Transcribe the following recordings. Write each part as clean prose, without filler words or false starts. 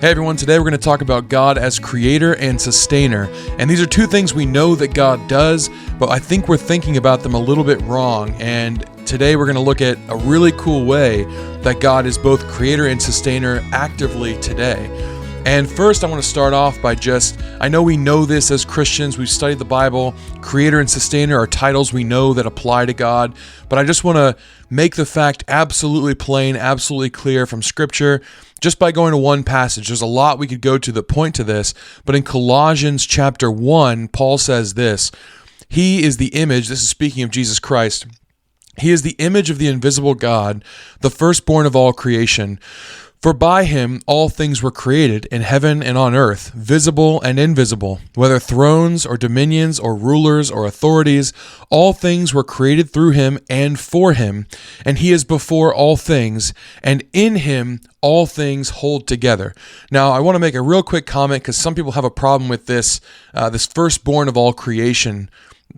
Hey everyone, today we're going to talk about God as creator and sustainer. And these are two things we know that God does, but I think we're thinking about them a little bit wrong. And today we're going to look at a really cool way that God is both creator and sustainer actively today. And first I want to start off by I know we know this as Christians, we've studied the Bible, creator and sustainer are titles we know that apply to God, but I just want to make the fact absolutely plain, absolutely clear from Scripture, just by going to one passage. There's a lot we could go to that point to this, but in Colossians chapter 1, Paul says this: He is the image, this is speaking of Jesus Christ, He is the image of the invisible God, the firstborn of all creation. For by him all things were created, in heaven and on earth, visible and invisible, whether thrones or dominions or rulers or authorities, all things were created through him and for him, and he is before all things, and in him all things hold together. Now, I want to make a real quick comment because some people have a problem with this firstborn of all creation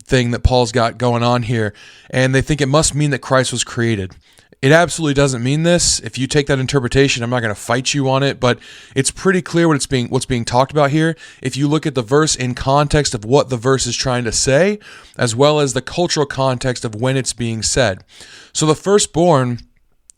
thing that Paul's got going on here, and they think it must mean that Christ was created. It absolutely doesn't mean this. If you take that interpretation, I'm not going to fight you on it, but it's pretty clear what's being talked about here. If you look at the verse in context of what the verse is trying to say, as well as the cultural context of when it's being said. So the firstborn,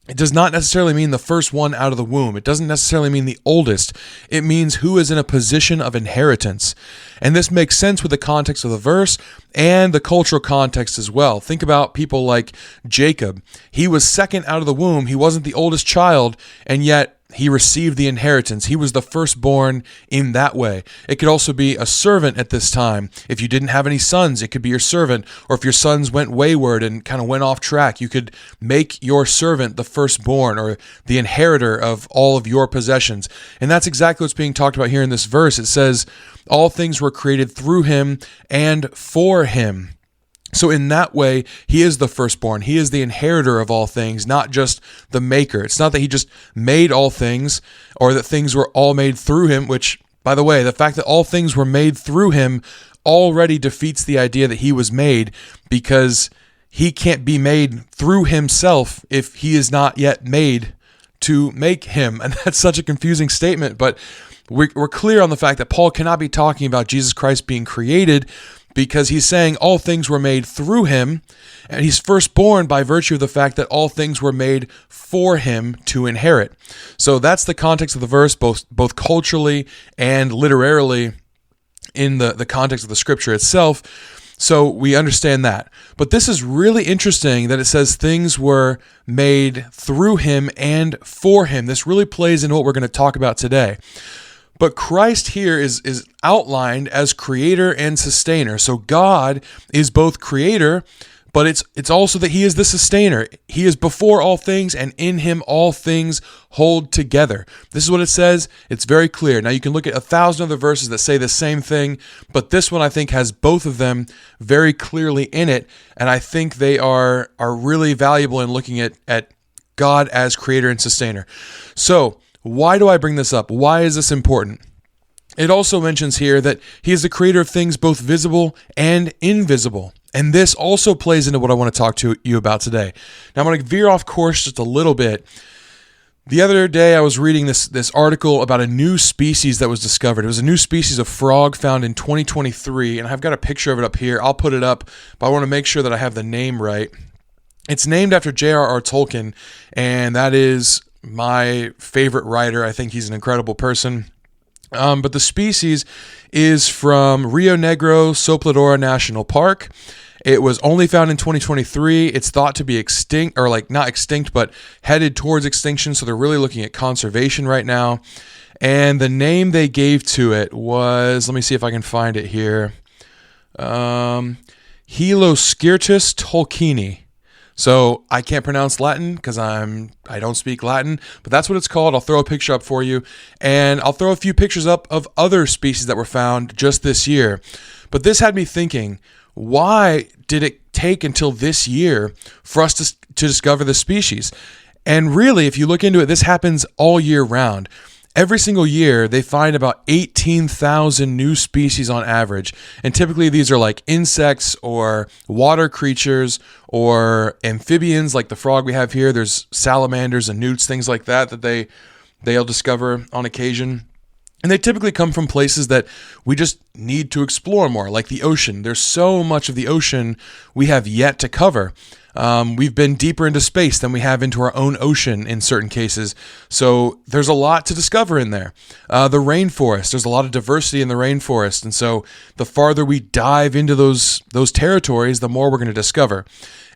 it does not necessarily mean the first one out of the womb. It doesn't necessarily mean the oldest. It means who is in a position of inheritance. And this makes sense with the context of the verse and the cultural context as well. Think about people like Jacob. He was second out of the womb. He wasn't the oldest child, and yet he received the inheritance. He was the firstborn in that way. It could also be a servant at this time. If you didn't have any sons, it could be your servant. Or if your sons went wayward and kind of went off track, you could make your servant the firstborn or the inheritor of all of your possessions. And that's exactly what's being talked about here in this verse. It says, all things were created through him and for him. So in that way, he is the firstborn. He is the inheritor of all things, not just the maker. It's not that he just made all things or that things were all made through him, which, by the way, the fact that all things were made through him already defeats the idea that he was made, because he can't be made through himself if he is not yet made to make him. And that's such a confusing statement, but we're clear on the fact that Paul cannot be talking about Jesus Christ being created, because he's saying all things were made through him, and he's firstborn by virtue of the fact that all things were made for him to inherit. So that's the context of the verse, both culturally and literarily in the context of the Scripture itself. So we understand that. But this is really interesting that it says things were made through him and for him. This really plays into what we're going to talk about today. But Christ here is outlined as creator and sustainer. So God is both creator, but it's also that he is the sustainer. He is before all things, and in him all things hold together. This is what it says. It's very clear. Now you can look at 1,000 other verses that say the same thing, but this one I think has both of them very clearly in it, and I think they are really valuable in looking at God as creator and sustainer. So why do I bring this up? Why is this important? It also mentions here that he is the creator of things both visible and invisible. And this also plays into what I want to talk to you about today. Now I'm going to veer off course just a little bit. The other day I was reading this article about a new species that was discovered. It was a new species of frog found in 2023, and I've got a picture of it up here. I'll put it up, but I want to make sure that I have the name right. It's named after J.R.R. Tolkien, and that is my favorite writer. I think he's an incredible person. But the species is from Rio Negro Sopladora National Park. It was only found in 2023. It's thought to be extinct, or not extinct, but headed towards extinction. So they're really looking at conservation right now. And the name they gave to it was, let me see if I can find it here, Heloscirtus tolkieni. So I can't pronounce Latin because I don't speak Latin, but that's what it's called. I'll throw a picture up for you, and I'll throw a few pictures up of other species that were found just this year. But this had me thinking, why did it take until this year for us to discover this species? And really, if you look into it, this happens all year round. Every single year, they find about 18,000 new species on average. And typically these are like insects or water creatures or amphibians like the frog we have here. There's salamanders and newts, things like that they'll discover on occasion. And they typically come from places that we just need to explore more, like the ocean. There's so much of the ocean we have yet to cover. We've been deeper into space than we have into our own ocean in certain cases. So there's a lot to discover in there. The rainforest, there's a lot of diversity in the rainforest. And so the farther we dive into those territories, the more we're going to discover.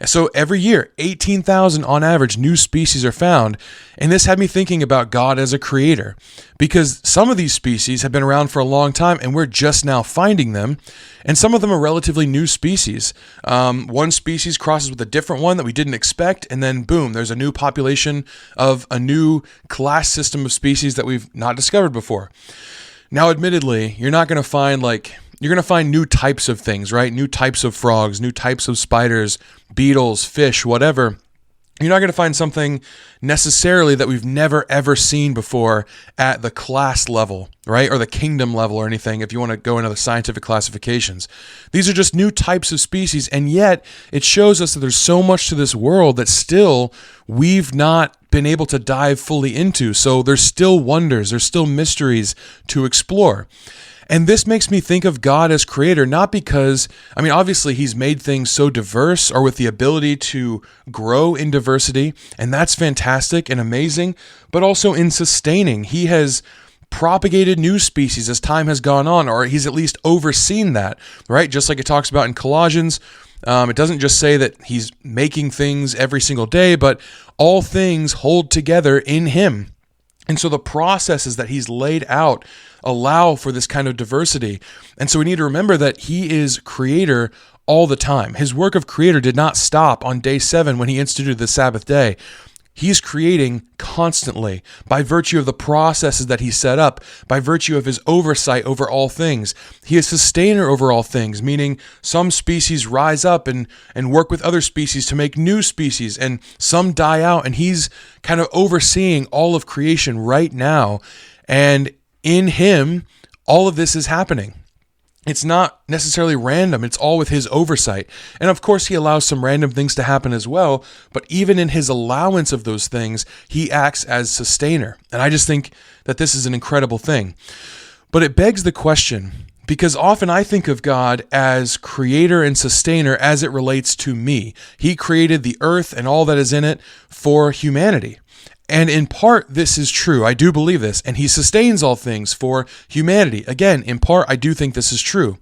So every year, 18,000 on average new species are found. And this had me thinking about God as a creator, because some of these species have been around for a long time and we're just now finding them. And some of them are relatively new species. One species crosses with a different one that we didn't expect. And then boom, there's a new population of a new class system of species that we've not discovered before. Now, admittedly, you're going to find new types of things, right? New types of frogs, new types of spiders, beetles, fish, whatever. You're not going to find something necessarily that we've never ever seen before at the class level, right? Or the kingdom level or anything, if you want to go into the scientific classifications. These are just new types of species, and yet it shows us that there's so much to this world that still we've not been able to dive fully into. So there's still wonders, there's still mysteries to explore. And this makes me think of God as creator, not because, obviously he's made things so diverse or with the ability to grow in diversity, and that's fantastic and amazing, but also in sustaining. He has propagated new species as time has gone on, or he's at least overseen that, right? Just like it talks about in Colossians. It doesn't just say that he's making things every single day, but all things hold together in him. And so the processes that he's laid out allow for this kind of diversity. And so we need to remember that he is creator all the time. His work of creator did not stop on day 7 when he instituted the Sabbath day. He's creating constantly by virtue of the processes that he set up, by virtue of his oversight over all things. He is sustainer over all things, meaning some species rise up and work with other species to make new species, and some die out, and he's kind of overseeing all of creation right now. And in him, all of this is happening. It's not necessarily random. It's all with his oversight. And of course, he allows some random things to happen as well. But even in his allowance of those things, he acts as sustainer. And I just think that this is an incredible thing. But it begs the question, because often I think of God as creator and sustainer as it relates to me. He created the earth and all that is in it for humanity. And in part, this is true. I do believe this. And he sustains all things for humanity. Again, in part, I do think this is true.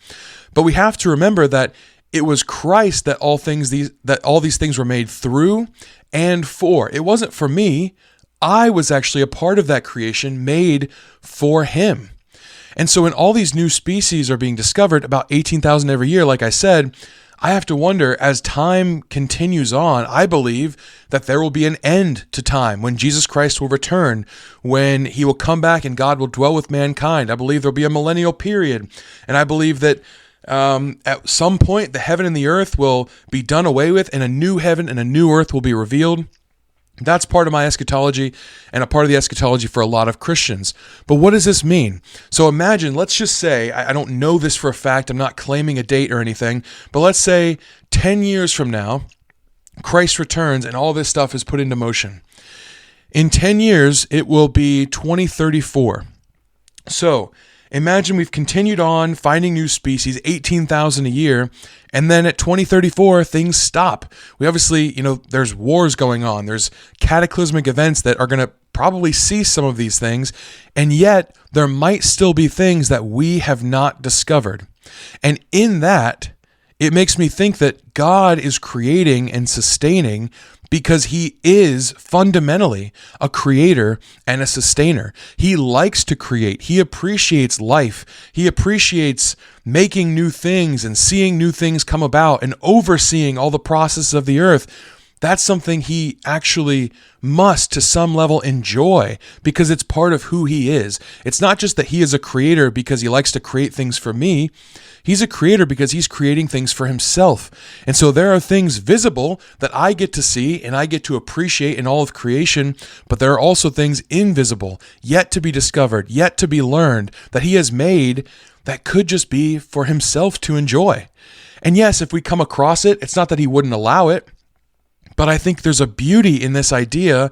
But we have to remember that it was Christ that all these things were made through and for. It wasn't for me. I was actually a part of that creation made for him. And so when all these new species are being discovered, about 18,000 every year, like I said, I have to wonder, as time continues on, I believe that there will be an end to time when Jesus Christ will return, when he will come back and God will dwell with mankind. I believe there'll be a millennial period. And I believe that at some point, the heaven and the earth will be done away with, and a new heaven and a new earth will be revealed. That's part of my eschatology and a part of the eschatology for a lot of Christians. But what does this mean? So imagine, let's just say, I don't know this for a fact, I'm not claiming a date or anything, but let's say 10 years from now, Christ returns and all this stuff is put into motion. In 10 years, it will be 2034. So imagine we've continued on finding new species, 18,000 a year, and then at 2034, things stop. We obviously, there's wars going on. There's cataclysmic events that are going to probably cease some of these things, and yet there might still be things that we have not discovered. And in that, it makes me think that God is creating and sustaining because he is fundamentally a creator and a sustainer. He likes to create. He appreciates life. He appreciates making new things and seeing new things come about and overseeing all the processes of the earth. That's something he actually must, to some level, enjoy because it's part of who he is. It's not just that he is a creator because he likes to create things for me. He's a creator because he's creating things for himself. And so there are things visible that I get to see and I get to appreciate in all of creation, but there are also things invisible, yet to be discovered, yet to be learned, that he has made that could just be for himself to enjoy. And yes, if we come across it, it's not that he wouldn't allow it, but I think there's a beauty in this idea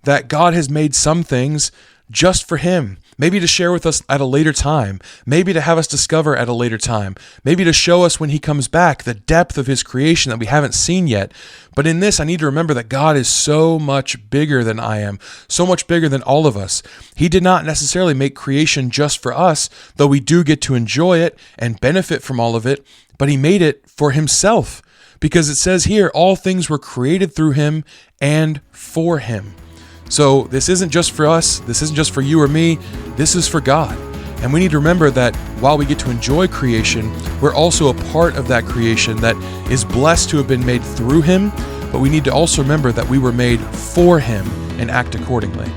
that God has made some things just for him. maybe to share with us at a later time, maybe to have us discover at a later time, maybe to show us when he comes back the depth of his creation that we haven't seen yet. But in this, I need to remember that God is so much bigger than I am, so much bigger than all of us. He did not necessarily make creation just for us, though we do get to enjoy it and benefit from all of it, but he made it for himself. Because it says here, all things were created through him and for him. So this isn't just for us. This isn't just for you or me. This is for God. And we need to remember that while we get to enjoy creation, we're also a part of that creation that is blessed to have been made through him. But we need to also remember that we were made for him and act accordingly.